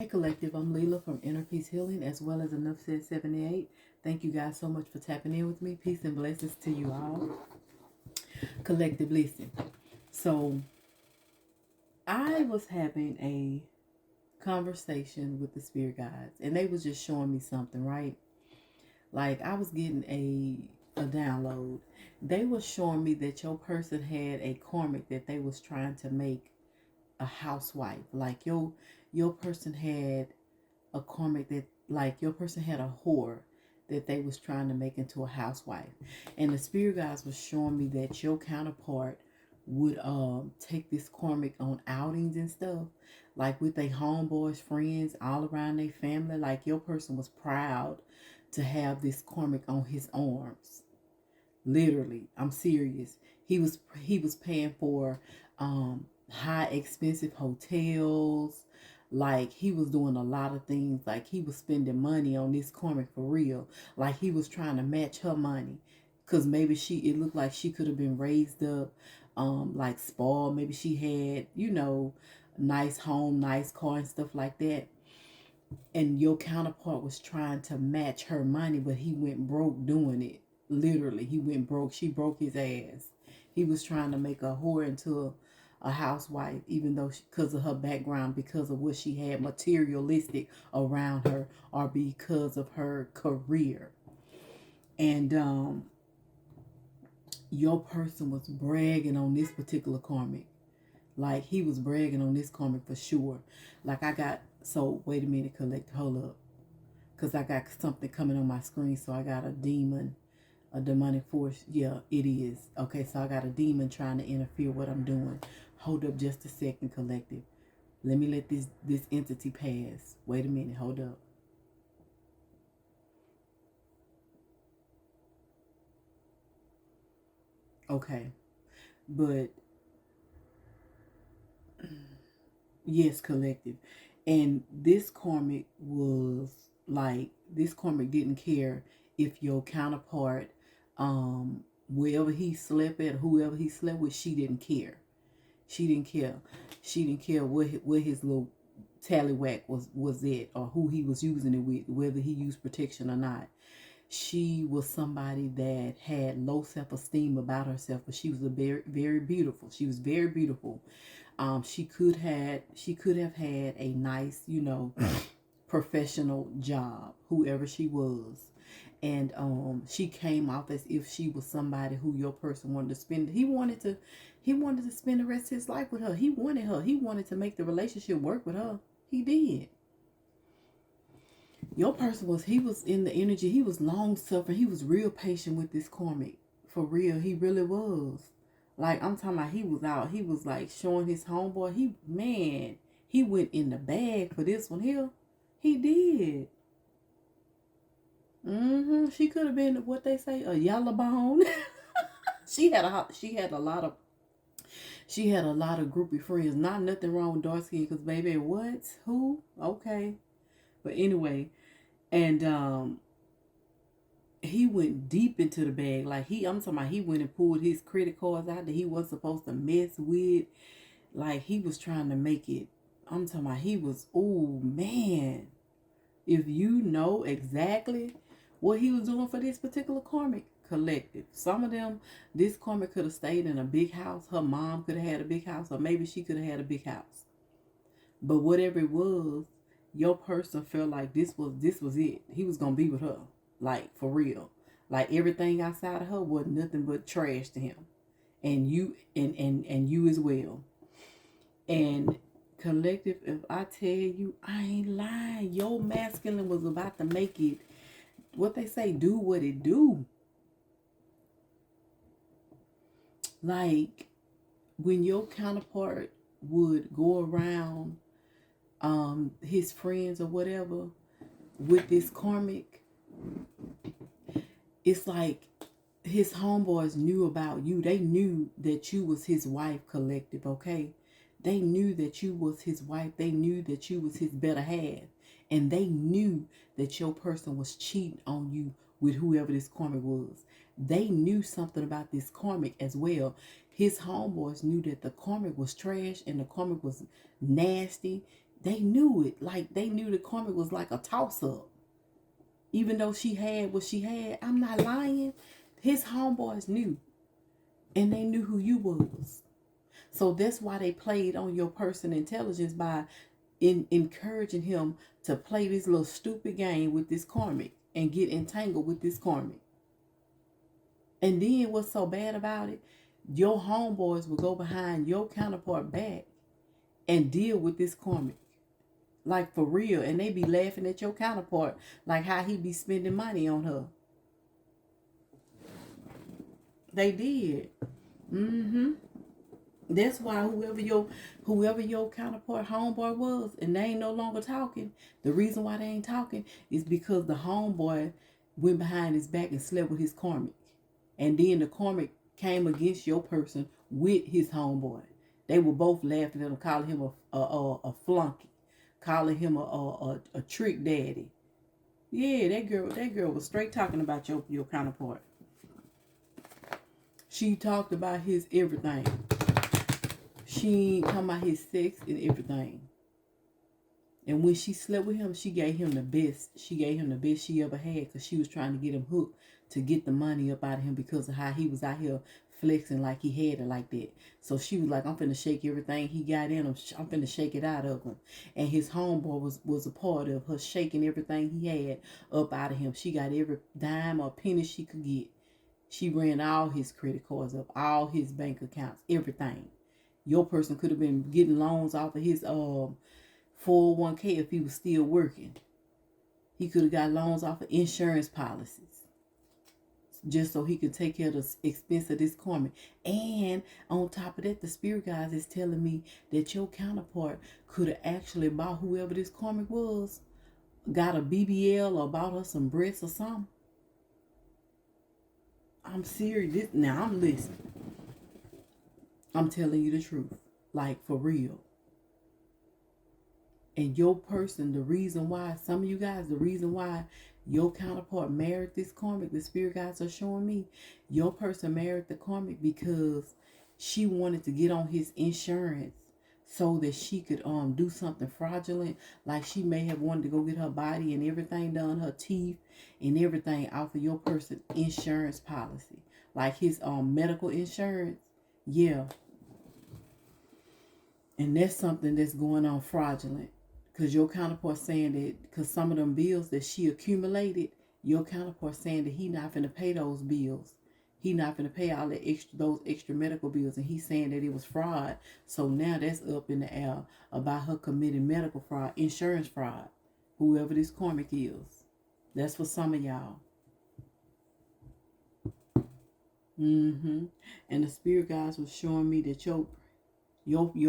Hey Collective, I'm Leela from Inner Peace Healing as well as Enough Said 78. Thank you guys so much for tapping in with me. Peace and blessings to you all. Collective, listen. So I was having a conversation with the spirit guides and they was just showing me something, right? Like I was getting a download. They was showing me that your person had a karmic that they was trying to make a housewife. Like your person had a karmic that like your person had a whore that they was trying to make into a housewife. And the spirit guides was showing me that your counterpart would take this karmic on outings and stuff, like with their homeboys, friends, all around their family. Like your person was proud to have this karmic on his arms. Literally, I'm serious. He was paying for high expensive hotels. Like he was doing a lot of things. Like he was spending money on this karmic for real. Like he was trying to match her money. Cause maybe it looked like she could have been raised up, like spoiled. Maybe she had, nice home, nice car and stuff like that. And your counterpart was trying to match her money, but he went broke doing it. Literally, he went broke. She broke his ass. He was trying to make a whore into a housewife, even though because of her background, because of what she had materialistic around her, or because of her career. And your person was bragging on this particular karmic. Like he was bragging on this karmic for sure. Like I got, so wait a minute, hold up. Because I got something coming on my screen. So I got a demonic force. Yeah, it is. Okay, so I got a demon trying to interfere with what I'm doing. Hold up just a second, collective. Let me let this entity pass. Wait a minute, hold up. Okay, but yes, collective. And this karmic didn't care if your counterpart, wherever he slept at, whoever he slept with, she didn't care. She didn't care. She didn't care what his little tallywhack was it, or who he was using it with, whether he used protection or not. She was somebody that had low self-esteem about herself, but she was a very, very beautiful. She was very beautiful. She could have had a nice, professional job, whoever she was. And she came off as if she was somebody who your person wanted to spend. He wanted to spend the rest of his life with her. He wanted her. He wanted to make the relationship work with her. He did. Your person he was in the energy. He was long suffering. He was real patient with this karmic. For real, he really was. Like I'm talking about, he was out. He was like showing his homeboy. He went in the bag for this one here. He did. She could have been what they say, a yellow bone. She had a lot of groupie friends. Not nothing wrong with dark skin, cause baby, what? Who? Okay. But anyway, and he went deep into the bag. Like I'm talking about, he went and pulled his credit cards out that he wasn't supposed to mess with. Like he was trying to make it. I'm talking about, he was, oh man. If you know exactly what he was doing for this particular karmic collective, some of them, this karmic could have stayed in a big house. Her mom could have had a big house, or maybe she could have had a big house. But whatever it was, your person felt like this was it. He was gonna be with her, like for real. Like everything outside of her was nothing but trash to him, and and you as well. And collective, if I tell you, I ain't lying. Your masculine was about to make it, what they say, do what it do. Like when your counterpart would go around his friends or whatever with this karmic, it's like his homeboys knew about you. They knew that you was his wife, collective, okay? They knew that you was his wife. They knew that you was his better half. And they knew that your person was cheating on you with whoever this karmic was. They knew something about this karmic as well. His homeboys knew that the karmic was trash and the karmic was nasty. They knew it. Like, they knew the Karmic was like a toss-up. Even though she had what she had, I'm not lying. His homeboys knew. And they knew who you was. So that's why they played on your person intelligence by encouraging him to play this little stupid game with this Karmic and get entangled with this Karmic. And then what's so bad about it? Your homeboys will go behind your counterpart back and deal with this Karmic. Like, for real. And they be laughing at your counterpart, like how he be spending money on her. They did. That's why whoever your counterpart homeboy was, and they ain't no longer talking. The reason why they ain't talking is because the homeboy went behind his back and slept with his Karmic. And then the Karmic came against your person with his homeboy. They were both laughing at him, calling him a flunky, calling him a trick daddy. Yeah, that girl was straight talking about your counterpart. She talked about his everything. She ain't talking about his sex and everything. And when she slept with him, she gave him the best. She gave him the best she ever had, because she was trying to get him hooked to get the money up out of him because of how he was out here flexing like he had it like that. So she was like, I'm finna shake everything he got in him. I'm finna shake it out of him. And his homeboy was a part of her shaking everything he had up out of him. She got every dime or penny she could get. She ran all his credit cards up, all his bank accounts, everything. Your person could have been getting loans off of his 401k if he was still working. He could have got loans off of insurance policies just so he could take care of the expense of this Karmic. And on top of that, the spirit guys is telling me that your counterpart could have actually bought whoever this Karmic was, got a BBL or bought her some breasts or something. I'm serious. Now I'm listening. I'm telling you the truth. Like, for real. And your person, the reason why, some of you guys, the reason why your counterpart married this Karmic, the spirit guides are showing me, your person married the Karmic because she wanted to get on his insurance so that she could do something fraudulent. Like, she may have wanted to go get her body and everything done, her teeth and everything off of your person's insurance policy. Like his medical insurance. Yeah. And that's something that's going on fraudulent. Because your counterpart saying that, because some of them bills that she accumulated, your counterpart saying that he not finna pay those bills. He not finna pay all those extra medical bills. And he's saying that it was fraud. So now that's up in the air about her committing medical fraud, insurance fraud. Whoever this Karmic is. That's for some of y'all. And the spirit guys was showing me that your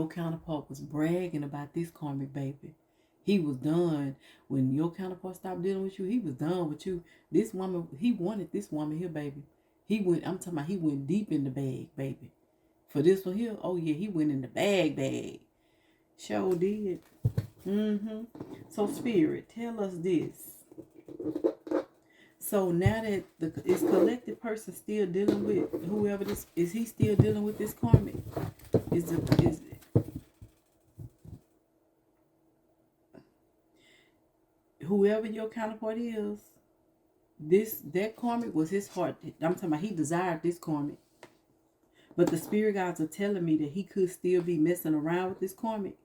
counterpart was bragging about this Karmic baby. He was done. When your counterpart stopped dealing with you, he was done with you. This woman, he wanted this woman here, baby. I'm talking about he went deep in the bag, baby. For this one here, oh yeah, he went in the bag. Sure did. So spirit, tell us this. So now that is collective person still dealing with whoever this is, he still dealing with this Karmic? Is whoever your counterpart is, that Karmic was his heart. I'm talking about he desired this Karmic. But the spirit guides are telling me that he could still be messing around with this Karmic.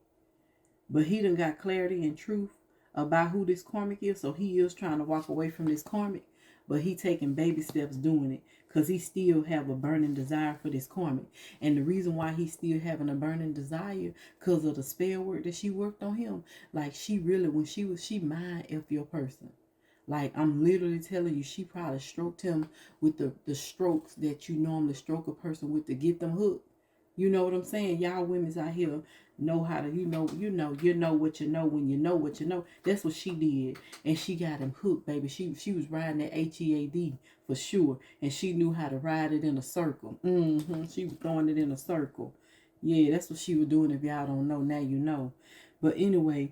But he done got clarity and truth about who this Karmic is. So he is trying to walk away from this Karmic. But he taking baby steps doing it. Because he still have a burning desire for this Karmic. And the reason why he still having a burning desire, because of the spell work that she worked on him. Like, she really, when she mind F your person. Like, I'm literally telling you, she probably stroked him with the strokes that you normally stroke a person with to get them hooked. You know what I'm saying? Y'all women's out here know how to, you know what you know when you know what you know. That's what she did. And she got him hooked, baby. She was riding that HEAD for sure. And she knew how to ride it in a circle. She was throwing it in a circle. Yeah, that's what she was doing. If y'all don't know, now you know. But anyway,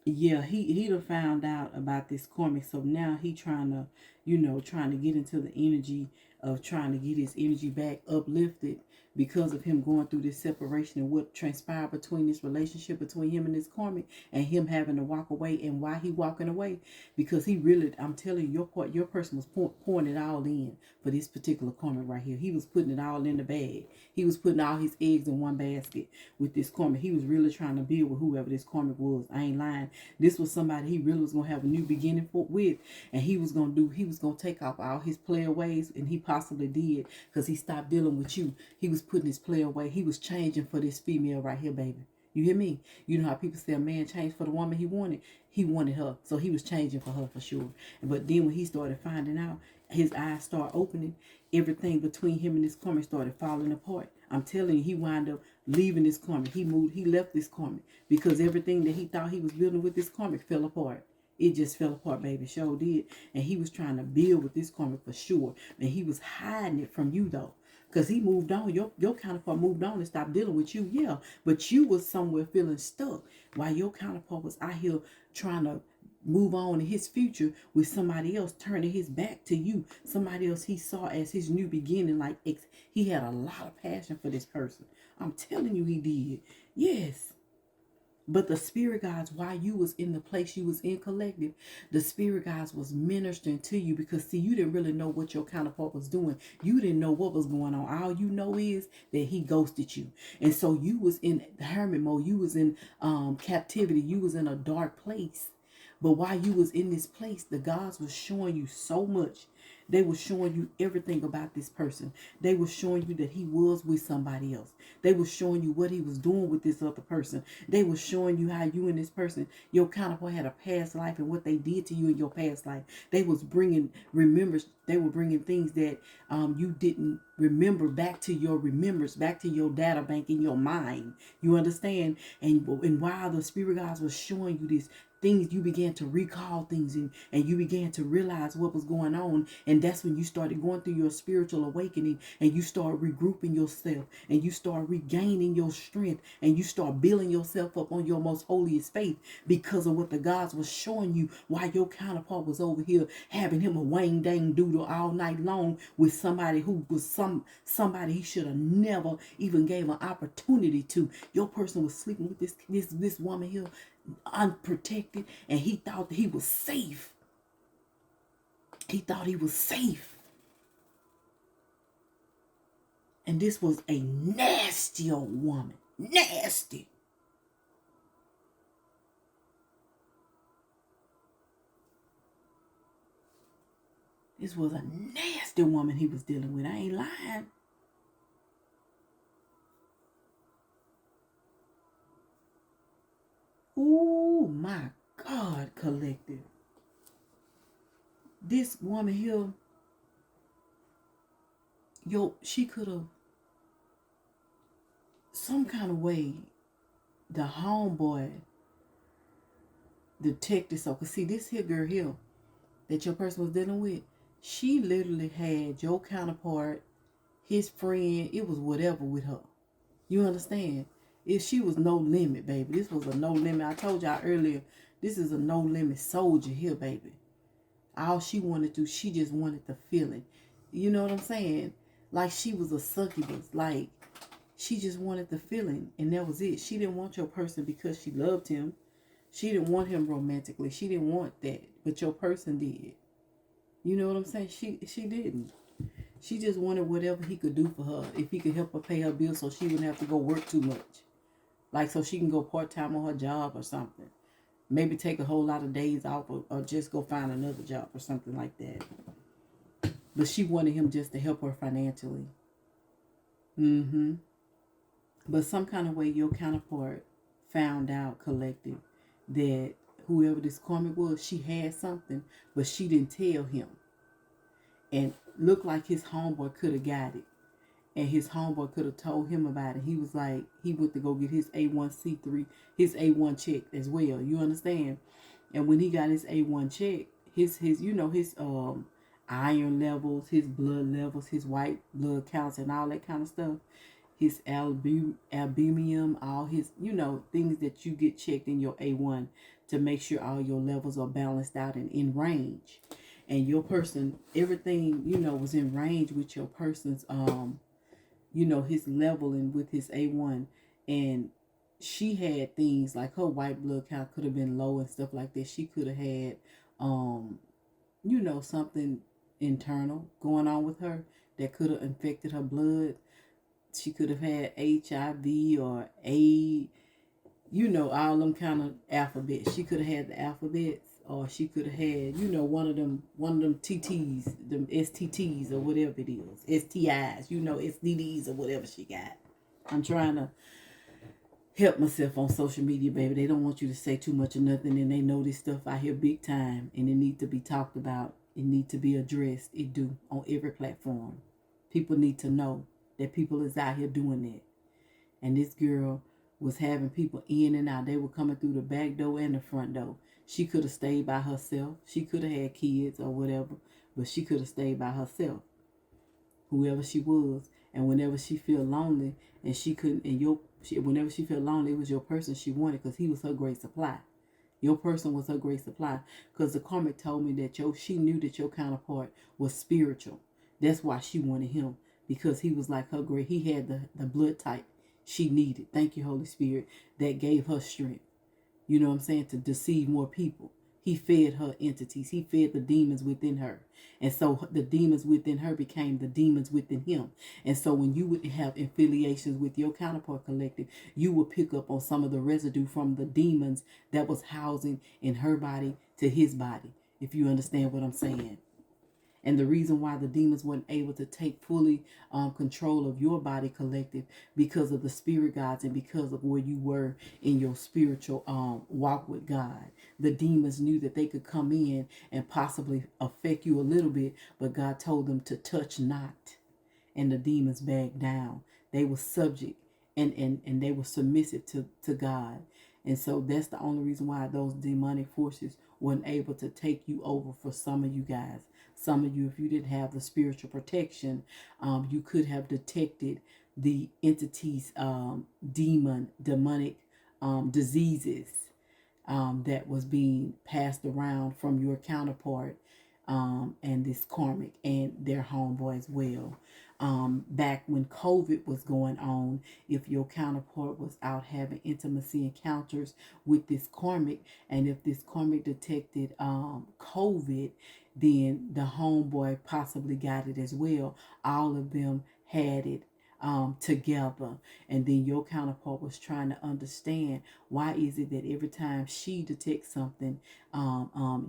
yeah, he done found out about this Karmic. So now he trying to, you know, trying to get into the energy of trying to get his energy back uplifted because of him going through this separation and what transpired between this relationship between him and his karmic, and him having to walk away. And why he walking away? Because he really, I'm telling you, your person was pouring it all in for this particular karmic right here. He was putting it all in the bag. He was putting all his eggs in one basket with this karmic. He was really trying to build with whoever this karmic was. I ain't lying. This was somebody he really was gonna have a new beginning with, and he was gonna take off all his player ways, and he possibly did, because he stopped dealing with you. He was putting his player away. He was changing for this female right here, baby. You hear me? You know how people say a man changed for the woman he wanted? He wanted her. So he was changing for her for sure. But then when he started finding out, his eyes started opening. Everything between him and this karmic started falling apart. I'm telling you, he wound up leaving this karmic. He left this karmic because everything that he thought he was building with this karmic fell apart. It just fell apart, baby. Sure did. And he was trying to build with this karmic for sure. And he was hiding it from you, though. Because he moved on. Your counterpart moved on and stopped dealing with you. Yeah. But you was somewhere feeling stuck while your counterpart was out here trying to move on in his future with somebody else, turning his back to you. Somebody else he saw as his new beginning. Like, he had a lot of passion for this person. I'm telling you, he did. Yes. But the spirit guides, while you was in the place you was in collective, the spirit guides was ministering to you, because see, you didn't really know what your counterpart was doing. You didn't know what was going on. All you know is that he ghosted you. And so you was in hermit mode. You was in captivity. You was in a dark place. But while you was in this place, the gods was showing you so much. They were showing you everything about this person. They were showing you that he was with somebody else. They were showing you what he was doing with this other person. They were showing you how you and this person, your counterpart, had a past life and what they did to you in your past life. They was bringing remembrance. They were bringing things that you didn't remember back to your remembrance, back to your data bank in your mind. You understand? And while the spirit guides was showing you this, things, you began to recall things, and you began to realize what was going on. And that's when you started going through your spiritual awakening, and you start regrouping yourself, and you start regaining your strength, and you start building yourself up on your most holiest faith because of what the gods was showing you, while your counterpart was over here having him a wang dang doodle all night long with somebody who was somebody he should have never even gave an opportunity to. Your person was sleeping with this woman here, unprotected, and he thought that he was safe. He thought he was safe. And this was a nasty old woman. Nasty. This was a nasty woman he was dealing with. I ain't lying. Oh my God, collective. This woman here, she could have, some kind of way, the homeboy detected. So, cause see, this here girl here that your person was dealing with, she literally had your counterpart, his friend, it was whatever with her. You understand? If she was no limit, baby. This was a no limit. I told y'all earlier, this is a no limit soldier here, baby. All she wanted to, she just wanted the feeling. You know what I'm saying? Like she was a succubus. Like she just wanted the feeling, and that was it. She didn't want your person because she loved him. She didn't want him romantically. She didn't want that, but your person did. You know what I'm saying? She didn't. She just wanted whatever he could do for her. If he could help her pay her bills so she wouldn't have to go work too much. Like so she can go part-time on her job or something. Maybe take a whole lot of days off, or just go find another job or something like that. But she wanted him just to help her financially. But some kind of way your counterpart found out, collective, that whoever this karmic was, she had something, but she didn't tell him. And looked like his homeboy could have got it. And his homeboy could have told him about it. He was like, he went to go get his A1C3, his A1 check as well. You understand? And when he got his A1 check, his iron levels, his blood levels, his white blood counts, and all that kind of stuff, his albumin, all his, things that you get checked in your A1 to make sure all your levels are balanced out and in range. and your person, everything, you know, was in range with your person's, you know, his level and with his A1. And she had things like her white blood count could have been low and stuff like that. She could have had, um, you know, something internal going on with her that could have infected her blood. She could have had HIV or A, you know, all them kind of alphabets. She could have had the alphabets, or she could have had, you know, one of them TTs, them STTs or whatever it is, STIs, you know, SDDs or whatever she got. I'm trying to help myself on social media, baby. They don't want you to say too much of nothing, and they know this stuff out here big time, and it needs to be talked about. It needs to be addressed. It do on every platform. People need to know that people is out here doing that. And this girl was having people in and out. They were coming through the back door and the front door. She could have stayed by herself. She could have had kids or whatever, but she could have stayed by herself, whoever she was. And whenever she feel lonely, and she couldn't, and whenever she felt lonely, it was your person she wanted, because he was her great supply. Your person was her great supply, because the karmic told me that she knew that your counterpart was spiritual. That's why she wanted him, because he was like her great. He had the blood type she needed. Thank you, Holy Spirit, that gave her strength. You know what I'm saying? To deceive more people. He fed her entities. He fed the demons within her. And so the demons within her became the demons within him. And so when you would have affiliations with your counterpart collective, you would pick up on some of the residue from the demons that was housing in her body to his body, if you understand what I'm saying. And the reason why the demons weren't able to take fully control of your body collective, because of the spirit guides and because of where you were in your spiritual walk with God. The demons knew that they could come in and possibly affect you a little bit, but God told them to touch not. And the demons backed down. They were subject and they were submissive to God. And so that's the only reason why those demonic forces weren't able to take you over for some of you guys. Some of you, if you didn't have the spiritual protection, you could have detected the entities, demonic diseases that was being passed around from your counterpart and this karmic and their homeboy as well. Back when COVID was going on, if your counterpart was out having intimacy encounters with this karmic, and if this karmic detected COVID, then the homeboy possibly got it as well. All of them had it together. And then your counterpart was trying to understand, why is it that every time she detects something,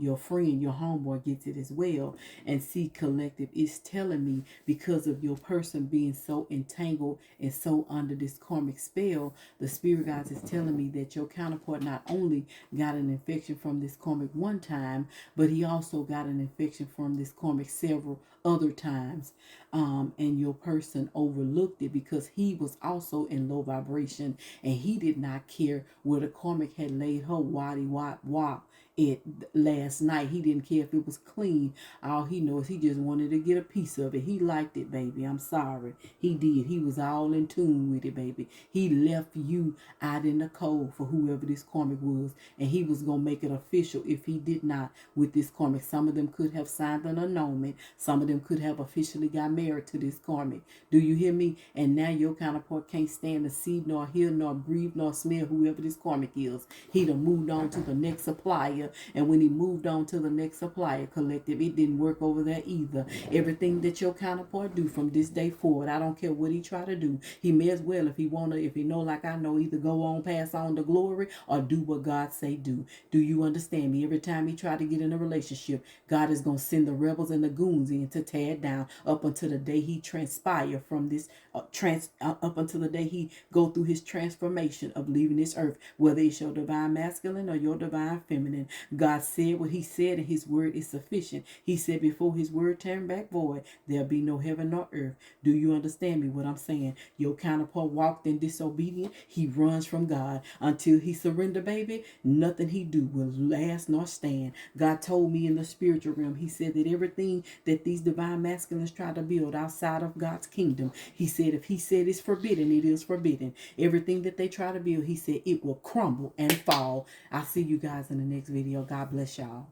your friend, your homeboy gets it as well. And see, collective is telling me, because of your person being so entangled and so under this karmic spell, the spirit guides is telling me that your counterpart not only got an infection from this karmic one time, but he also got an infection from this karmic several other times. And your person overlooked it because he was also in low vibration, and he did not care where the karmic had laid her waddy wop it last night. He didn't care if it was clean. All he knows, he just wanted to get a piece of it. He liked it, baby. I'm sorry. He did. He was all in tune with it, baby. He left you out in the cold for whoever this karmic was, and he was going to make it official if he did not with this karmic. Some of them could have signed an annulment. Some of them could have officially got married to this karmic. Do you hear me? And now your counterpart can't stand to see, nor hear, nor breathe, nor smell whoever this karmic is. He done moved on to the next supplier. And when he moved on to the next supplier collective, it didn't work over there either. Everything that your counterpart do from this day forward, I don't care what he try to do, he may as well, if he know like I know, either go on, pass on the glory, or do what God say do. Do you understand me? Every time he try to get in a relationship, God is going to send the rebels and the goons in to tear it down, up until the day he transpire from this, up until the day he go through his transformation of leaving this earth, whether it's your divine masculine or your divine feminine. God said what he said, and his word is sufficient. He said before his word turned back void, there'll be no heaven nor earth. Do you understand me what I'm saying? Your counterpart walked in disobedience. He runs from God until he surrender, baby. Nothing he do will last nor stand. God told me in the spiritual realm, he said that everything that these divine masculines try to build outside of God's kingdom, he said if he said it's forbidden, it is forbidden. Everything that they try to build, he said it will crumble and fall. I'll see you guys in the next video. God bless y'all.